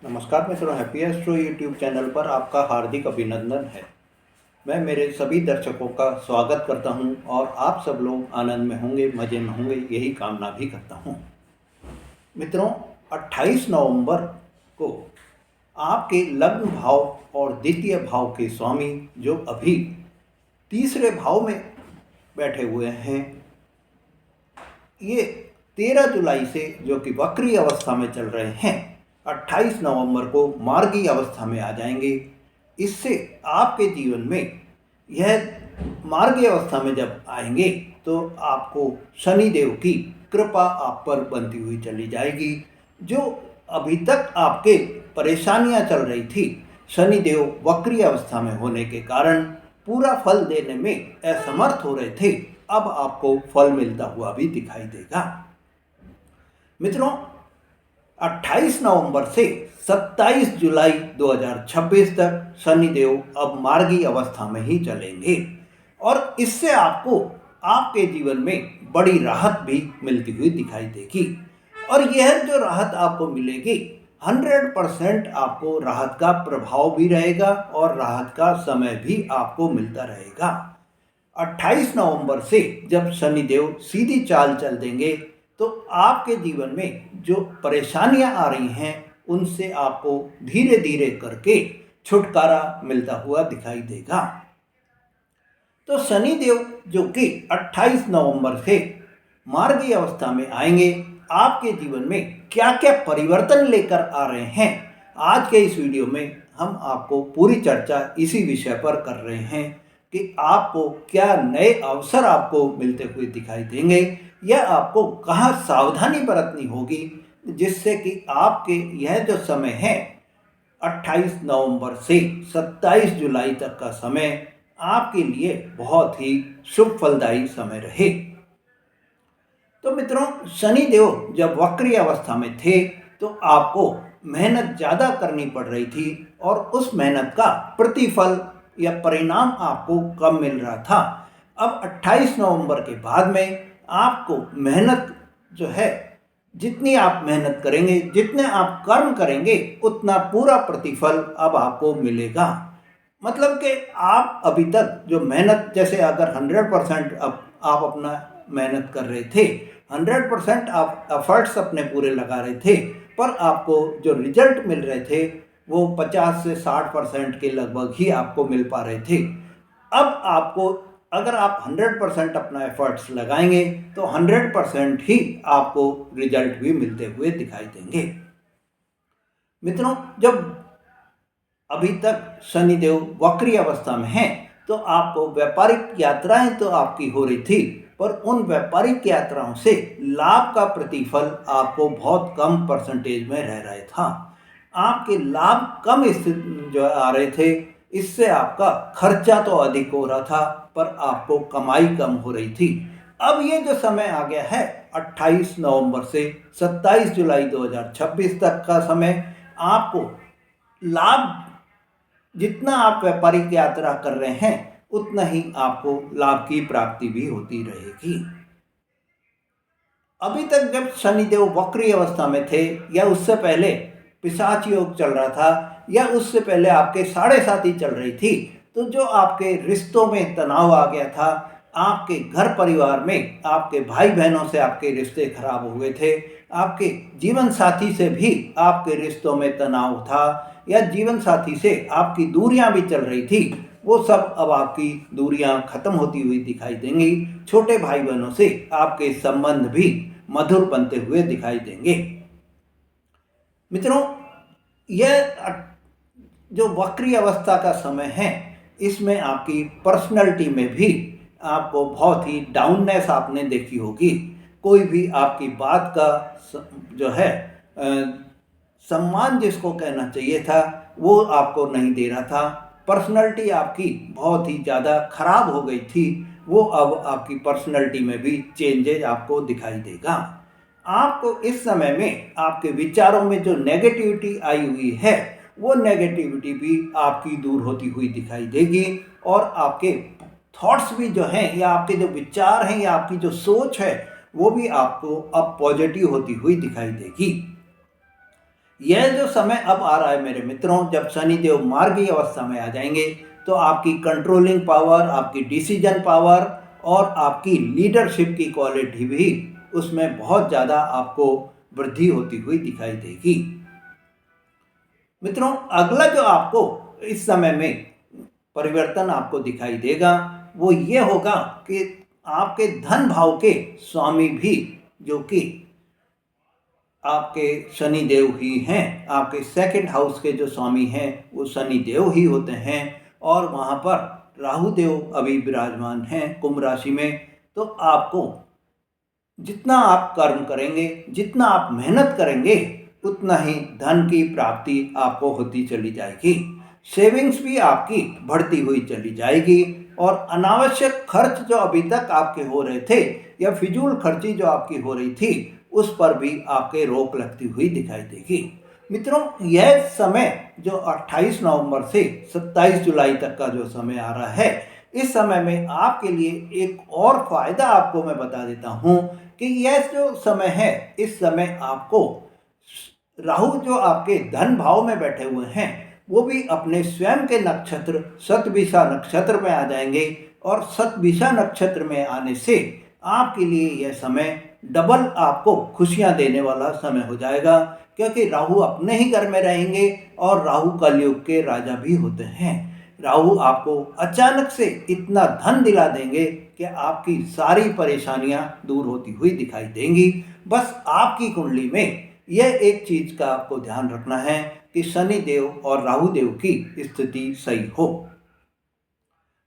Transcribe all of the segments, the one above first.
नमस्कार मित्रों, happy astro YouTube channel पर आपका हार्दिक अभिनंदन है। मैं मेरे सभी दर्शकों का स्वागत करता हूं और आप सब लोग आनंद में होंगे, मज़े में होंगे, यही कामना भी करता हूं। मित्रों, 28 नवंबर को आपके लग्न भाव और द्वितीय भाव के स्वामी जो अभी तीसरे भाव में बैठे हुए हैं, ये 13 जुलाई से जो कि वक्री अवस्था में चल रहे हैं, 28 नवंबर को मार्गी अवस्था में आ जाएंगे। इससे आपके जीवन में यह मार्गी अवस्था में जब आएंगे तो आपको शनिदेव की कृपा आप पर बनती हुई चली जाएगी। जो अभी तक आपके परेशानियां चल रही थी, शनिदेव वक्री अवस्था में होने के कारण पूरा फल देने में असमर्थ हो रहे थे, अब आपको फल मिलता हुआ भी दिखाई देगा। मित्रों, 28 नवंबर से 27 जुलाई 2026 तक शनिदेव अब मार्गी अवस्था में ही चलेंगे और इससे आपको आपके जीवन में बड़ी राहत भी मिलती हुई दिखाई देगी। और यह जो राहत आपको मिलेगी, 100% आपको राहत का प्रभाव भी रहेगा और राहत का समय भी आपको मिलता रहेगा। 28 नवंबर से जब शनिदेव सीधी चाल चल देंगे तो आपके जीवन में जो परेशानियां आ रही हैं उनसे आपको धीरे धीरे करके छुटकारा मिलता हुआ दिखाई देगा। तो शनिदेव जो कि 28 नवंबर से मार्गी अवस्था में आएंगे, आपके जीवन में क्या क्या परिवर्तन लेकर आ रहे हैं, आज के इस वीडियो में हम आपको पूरी चर्चा इसी विषय पर कर रहे हैं कि आपको क्या नए अवसर आपको मिलते हुए दिखाई देंगे या आपको कहाँ सावधानी बरतनी होगी, जिससे कि आपके यह जो समय है 28 नवंबर से 27 जुलाई तक का समय आपके लिए बहुत ही शुभ फलदायी समय रहे। तो मित्रों, शनिदेव जब वक्री अवस्था में थे तो आपको मेहनत ज़्यादा करनी पड़ रही थी और उस मेहनत का प्रतिफल या परिणाम आपको कम मिल रहा था। अब 28 नवंबर के बाद में आपको मेहनत जो है, जितनी आप मेहनत करेंगे, जितने आप कर्म करेंगे, उतना पूरा प्रतिफल अब आपको मिलेगा। मतलब कि आप अभी तक जो मेहनत, जैसे अगर 100% अब आप अपना मेहनत कर रहे थे, 100% आप एफर्ट्स अपने पूरे लगा रहे थे, पर आपको जो रिजल्ट मिल रहे थे वो 50 से 60% के लगभग ही आपको मिल पा रहे थे। अब आपको, अगर आप 100% अपना एफर्ट्स लगाएंगे तो 100% ही आपको रिजल्ट भी मिलते हुए दिखाई देंगे। मित्रों, जब अभी तक शनिदेव वक्री अवस्था में हैं तो आपको व्यापारिक यात्राएं तो आपकी हो रही थी, पर उन व्यापारिक यात्राओं से लाभ का प्रतिफल आपको बहुत कम परसेंटेज में रह रहा था। आपके लाभ कम स्थिति जो आ रहे थे, इससे आपका खर्चा तो अधिक हो रहा था पर आपको कमाई कम हो रही थी। अब ये जो समय आ गया है 28 नवंबर से 27 जुलाई 2026 तक का समय, आपको लाभ, जितना आप व्यापारिक यात्रा कर रहे हैं उतना ही आपको लाभ की प्राप्ति भी होती रहेगी। अभी तक जब शनिदेव वक्री अवस्था में थे या उससे पहले पिशाच योग चल रहा था या उससे पहले आपके साढ़े साथी चल रही थी, तो जो आपके रिश्तों में तनाव आ गया था, आपके घर परिवार में आपके भाई बहनों से आपके रिश्ते खराब हो गए थे, आपके जीवन साथी से भी आपके रिश्तों में तनाव था या जीवन साथी से आपकी दूरियां भी चल रही थी, वो सब अब आपकी दूरियां खत्म होती हुई दिखाई देंगी। छोटे भाई बहनों से आपके संबंध भी मधुर बनते हुए दिखाई देंगे। मित्रों, यह जो वक्री अवस्था का समय है, इसमें आपकी पर्सनैलिटी में भी आपको बहुत ही डाउननेस आपने देखी होगी। कोई भी आपकी बात का जो है सम्मान जिसको कहना चाहिए था वो आपको नहीं दे रहा था। पर्सनैलिटी आपकी बहुत ही ज़्यादा खराब हो गई थी, वो अब आपकी पर्सनैलिटी में भी चेंजेज आपको दिखाई देगा। आपको इस समय में आपके विचारों में जो नेगेटिविटी आई हुई है, वो नेगेटिविटी भी आपकी दूर होती हुई दिखाई देगी और आपके थॉट्स भी जो हैं या आपके जो विचार हैं या आपकी जो सोच है वो भी आपको अब पॉजिटिव होती हुई दिखाई देगी। यह जो समय अब आ रहा है मेरे मित्रों, जब शनिदेव मार्गी अवस्था में आ जाएंगे तो आपकी कंट्रोलिंग पावर, आपकी डिसीजन पावर और आपकी लीडरशिप की क्वालिटी भी उसमें बहुत ज़्यादा आपको वृद्धि होती हुई दिखाई देगी। मित्रों, अगला जो आपको इस समय में परिवर्तन आपको दिखाई देगा वो ये होगा कि आपके धन भाव के स्वामी भी, जो कि आपके शनि देव ही हैं, आपके सेकंड हाउस के जो स्वामी हैं वो शनि देव ही होते हैं, और वहाँ पर राहु देव अभी विराजमान हैं कुंभ राशि में। तो आपको जितना आप कर्म करेंगे, जितना आप मेहनत करेंगे, उतना ही धन की प्राप्ति आपको होती चली जाएगी। सेविंग्स भी आपकी बढ़ती हुई चली जाएगी, और अनावश्यक खर्च जो अभी तक आपके हो रहे थे या फिजूल खर्ची जो आपकी हो रही थी, उस पर भी आपके रोक लगती हुई दिखाई देगी। मित्रों, यह समय जो 28 नवंबर से 27 जुलाई तक का जो समय आ रहा है, इस समय में आपके लिए एक और फायदा आपको मैं बता देता हूं कि यह जो समय है, इस समय आपको राहु जो आपके धन भाव में बैठे हुए हैं वो भी अपने स्वयं के नक्षत्र शतभिषा नक्षत्र में आ जाएंगे, और शतभिषा नक्षत्र में आने से आपके लिए यह समय डबल आपको खुशियां देने वाला समय हो जाएगा, क्योंकि राहु अपने ही घर में रहेंगे और राहु कलयुग के राजा भी होते हैं। राहु आपको अचानक से इतना धन दिला देंगे कि आपकी सारी परेशानियां दूर होती हुई दिखाई देंगी। बस आपकी कुंडली में यह एक चीज का आपको ध्यान रखना है कि शनि देव और राहु देव की स्थिति सही हो।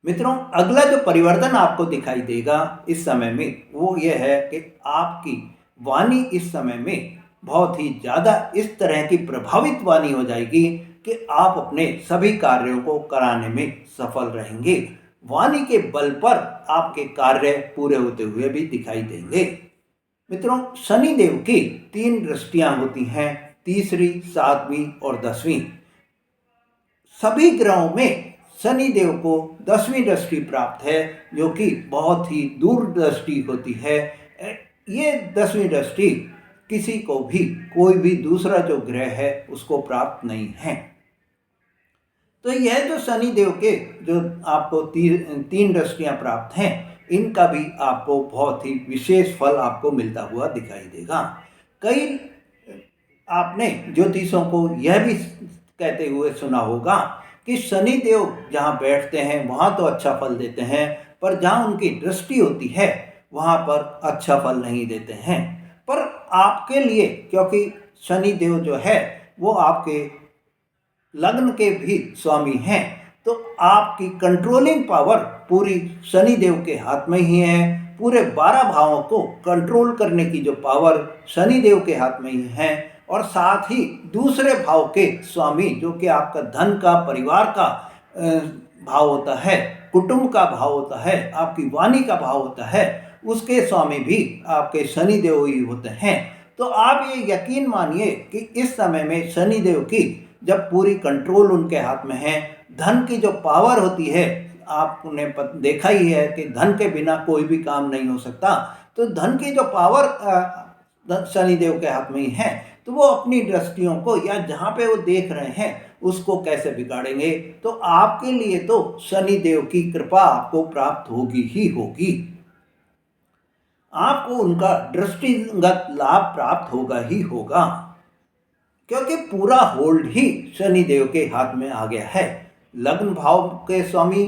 मित्रों, अगला जो परिवर्तन आपको दिखाई देगा इस समय में वो ये है कि आपकी वाणी इस समय में बहुत ही ज़्यादा इस तरह की प्रभावित वाणी हो जाएगी कि आप अपने सभी कार्यों को कराने में सफल रहेंगे। वाणी के बल पर आपके कार्य पूरे होते हुए भी दिखाई देंगे। मित्रों, शनि देव की 3 दृष्टियां होती हैं, तीसरी, 7वीं और 10वीं। सभी ग्रहों में शनि देव को 10वीं दृष्टि प्राप्त है, जो कि बहुत ही दूरदृष्टि होती है। ये 10वीं दृष्टि किसी को भी, कोई भी दूसरा जो ग्रह है उसको प्राप्त नहीं है। तो यह जो शनि देव के जो आपको 3 दृष्टियां प्राप्त हैं, इनका भी आपको बहुत ही विशेष फल आपको मिलता हुआ दिखाई देगा। कई आपने ज्योतिषों को यह भी कहते हुए सुना होगा कि शनि देव जहाँ बैठते हैं वहाँ तो अच्छा फल देते हैं, पर जहाँ उनकी दृष्टि होती है वहाँ पर अच्छा फल नहीं देते हैं। पर आपके लिए, क्योंकि शनि देव जो है वो आपके लग्न के भी स्वामी हैं, तो आपकी कंट्रोलिंग पावर पूरी शनि देव के हाथ में ही है। पूरे 12 भावों को कंट्रोल करने की जो पावर शनि देव के हाथ में ही है, और साथ ही दूसरे भाव के स्वामी जो कि आपका धन का, परिवार का भाव होता है, कुटुंब का भाव होता है, आपकी वाणी का भाव होता है, उसके स्वामी भी आपके शनि देव ही होते हैं। तो आप ये यकीन मानिए कि इस समय में शनि देव की जब पूरी कंट्रोल उनके हाथ में है, धन की जो पावर होती है, आपने देखा ही है कि धन के बिना कोई भी काम नहीं हो सकता। तो धन की जो पावर शनि देव के हाथ में ही है, तो वो अपनी दृष्टियों को या जहाँ पे वो देख रहे हैं उसको कैसे बिगाड़ेंगे। तो आपके लिए तो शनि देव की कृपा आपको प्राप्त होगी ही होगी, आपको उनका दृष्टिगत लाभ प्राप्त होगा ही होगा, क्योंकि पूरा होल्ड ही शनि देव के हाथ में आ गया है। लग्न भाव के स्वामी,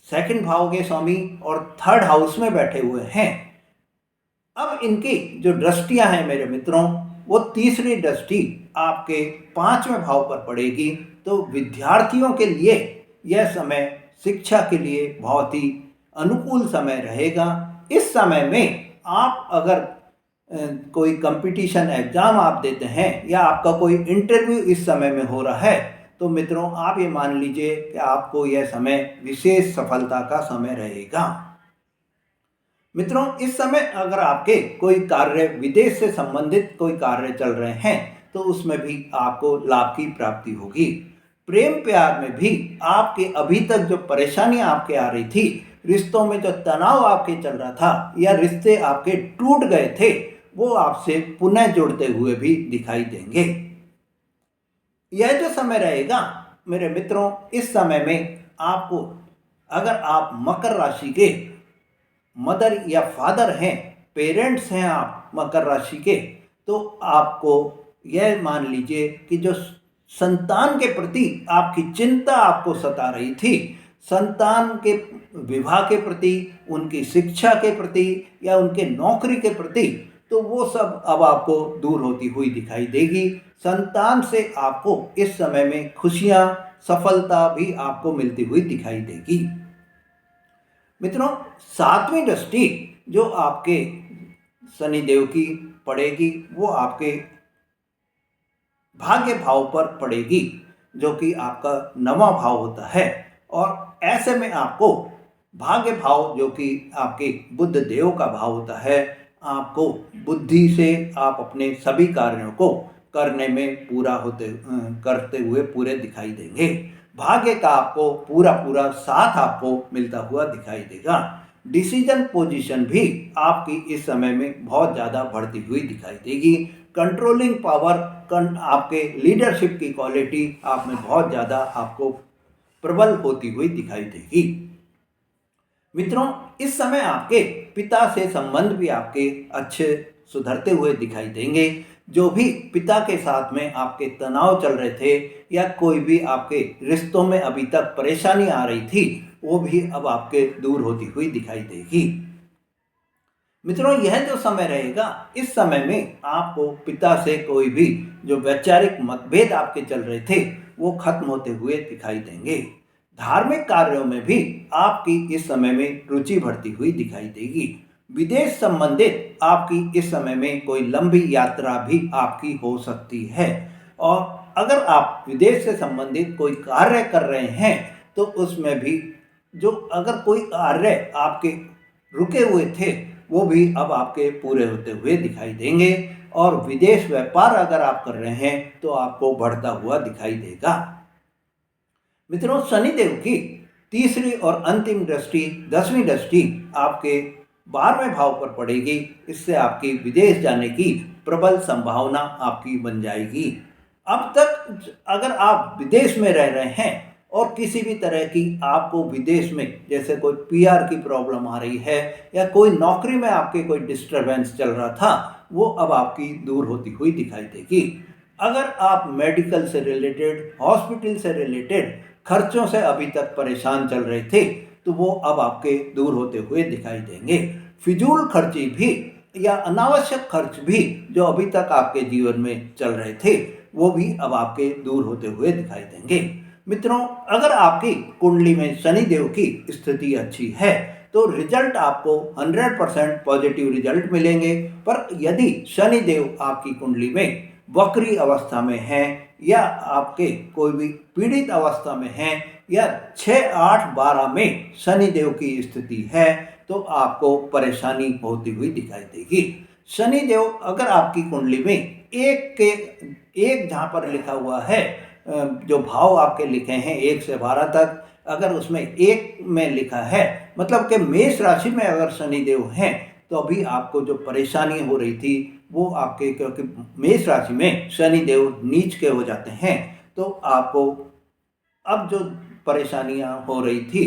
सेकंड भाव के स्वामी और थर्ड हाउस में बैठे हुए हैं। अब इनकी जो दृष्टियां हैं मेरे मित्रों, वो तीसरी दृष्टि आपके 5वें भाव पर पड़ेगी। तो विद्यार्थियों के लिए यह समय शिक्षा के लिए बहुत ही अनुकूल समय रहेगा। इस समय में आप अगर कोई कंपटीशन एग्जाम आप देते हैं या आपका कोई इंटरव्यू इस समय में हो रहा है, तो मित्रों आप ये मान लीजिए कि आपको यह समय विशेष सफलता का समय रहेगा। मित्रों, इस समय अगर आपके कोई कार्य, विदेश से संबंधित कोई कार्य चल रहे हैं, तो उसमें भी आपको लाभ की प्राप्ति होगी। प्रेम प्यार में भी आपके अभी तक जो परेशानियां आपके आ रही थी, रिश्तों में जो तनाव आपके चल रहा था या रिश्ते आपके टूट गए थे, वो आपसे पुनः जुड़ते हुए भी दिखाई देंगे। यह जो समय रहेगा मेरे मित्रों, इस समय में आपको, अगर आप मकर राशि के मदर या फादर हैं, पेरेंट्स हैं आप मकर राशि के, तो आपको यह मान लीजिए कि जो संतान के प्रति आपकी चिंता आपको सता रही थी, संतान के विवाह के प्रति, उनकी शिक्षा के प्रति या उनके नौकरी के प्रति, तो वो सब अब आपको दूर होती हुई दिखाई देगी। संतान से आपको इस समय में खुशियां, सफलता भी आपको मिलती हुई दिखाई देगी। मित्रों, सातवीं दृष्टि जो आपके शनिदेव की पड़ेगी वो आपके भाग्य भाव पर पड़ेगी, जो कि आपका 9वां भाव होता है। और ऐसे में आपको भाग्य भाव, जो कि आपके बुध देव का भाव होता है, आपको बुद्धि से आप अपने सभी कार्यों को करने में करते हुए पूरे दिखाई देंगे। भाग्य का आपको पूरा पूरा साथ आपको मिलता हुआ दिखाई देगा। डिसीजन पोजीशन भी आपकी इस समय में बहुत ज़्यादा बढ़ती हुई दिखाई देगी। कंट्रोलिंग पावर, आपके लीडरशिप की क्वालिटी आप में बहुत ज़्यादा आपको प्रबल होती हुई दिखाई देगी। मित्रों, इस समय आपके पिता से संबंध भी आपके अच्छे सुधरते हुए दिखाई देंगे। जो भी पिता के साथ में आपके तनाव चल रहे थे या कोई भी आपके रिश्तों में अभी तक परेशानी आ रही थी, वो भी अब आपके दूर होती हुई दिखाई देगी। मित्रों, यह जो समय रहेगा, इस समय में आपको पिता से कोई भी जो वैचारिक मतभेद आपके चल रहे थे वो खत्म होते हुए दिखाई देंगे। धार्मिक कार्यों में भी आपकी इस समय में रुचि बढ़ती हुई दिखाई देगी। विदेश संबंधित आपकी इस समय में कोई लंबी यात्रा भी आपकी हो सकती है। और अगर आप विदेश से संबंधित कोई कार्य कर रहे हैं तो उसमें भी जो अगर कोई कार्य आपके रुके हुए थे वो भी अब आपके पूरे होते हुए दिखाई देंगे। और विदेश व्यापार अगर आप कर रहे हैं तो आपको बढ़ता हुआ दिखाई देगा। मित्रों, शनिदेव की तीसरी और अंतिम दृष्टि, 10वीं दृष्टि आपके 12वें भाव पर पड़ेगी। इससे आपकी विदेश जाने की प्रबल संभावना आपकी बन जाएगी। अब तक अगर आप विदेश में रह रहे हैं और किसी भी तरह की आपको विदेश में जैसे कोई पीआर की प्रॉब्लम आ रही है या कोई नौकरी में आपके कोई डिस्टरबेंस चल रहा था, वो अब आपकी दूर होती हुई दिखाई देगी। अगर आप मेडिकल से रिलेटेड, हॉस्पिटल से रिलेटेड खर्चों से अभी तक परेशान चल रहे थे तो वो अब आपके दूर होते हुए दिखाई देंगे। फिजूल खर्ची भी या अनावश्यक खर्च भी जो अभी तक आपके जीवन में चल रहे थे वो भी अब आपके दूर होते हुए दिखाई देंगे। मित्रों, अगर आपकी कुंडली में शनिदेव की स्थिति अच्छी है तो रिजल्ट आपको 100% पॉजिटिव रिजल्ट मिलेंगे। पर यदि शनिदेव आपकी कुंडली में वक्री अवस्था में है या आपके कोई भी पीड़ित अवस्था में है या 6, 8, 12 में शनिदेव की स्थिति है तो आपको परेशानी होती हुई दिखाई देगी। शनिदेव अगर आपकी कुंडली में एक जहाँ पर लिखा हुआ है, जो भाव आपके लिखे हैं 1 से 12 तक, अगर उसमें 1 में लिखा है मतलब कि मेष राशि में अगर शनिदेव हैं तो अभी आपको जो परेशानी हो रही थी वो आपके, क्योंकि मेष राशि में शनिदेव नीच के हो जाते हैं तो आपको अब जो परेशानियां हो रही थी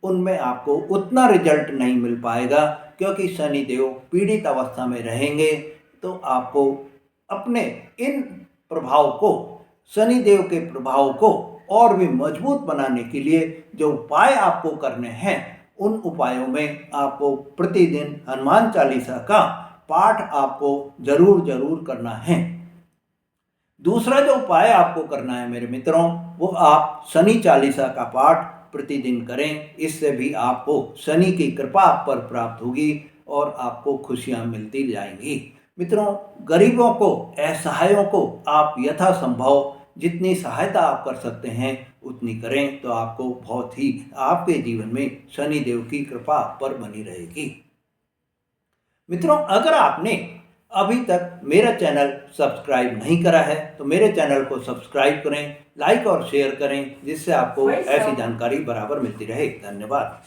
उनमें आपको उतना रिजल्ट नहीं मिल पाएगा, क्योंकि शनिदेव पीड़ित अवस्था में रहेंगे। तो आपको अपने इन प्रभाव को, शनिदेव के प्रभाव को और भी मजबूत बनाने के लिए जो उपाय आपको करने हैं, उन उपायों में आपको प्रतिदिन हनुमान चालीसा का पाठ आपको जरूर करना है। दूसरा जो उपाय आपको करना है मेरे मित्रों, वो आप शनि चालीसा का पाठ प्रतिदिन करें। इससे भी आपको शनि की कृपा आप पर प्राप्त होगी और आपको खुशियां मिलती जाएंगी। मित्रों, गरीबों को, असहायों को आप यथासंभव जितनी सहायता आप कर सकते हैं उतनी करें, तो आपको बहुत ही आपके जीवन में शनिदेव की कृपा आप पर बनी रहेगी। मित्रों, अगर आपने अभी तक मेरा चैनल सब्सक्राइब नहीं करा है तो मेरे चैनल को सब्सक्राइब करें, लाइक और शेयर करें, जिससे आपको ऐसी जानकारी बराबर मिलती रहे। धन्यवाद।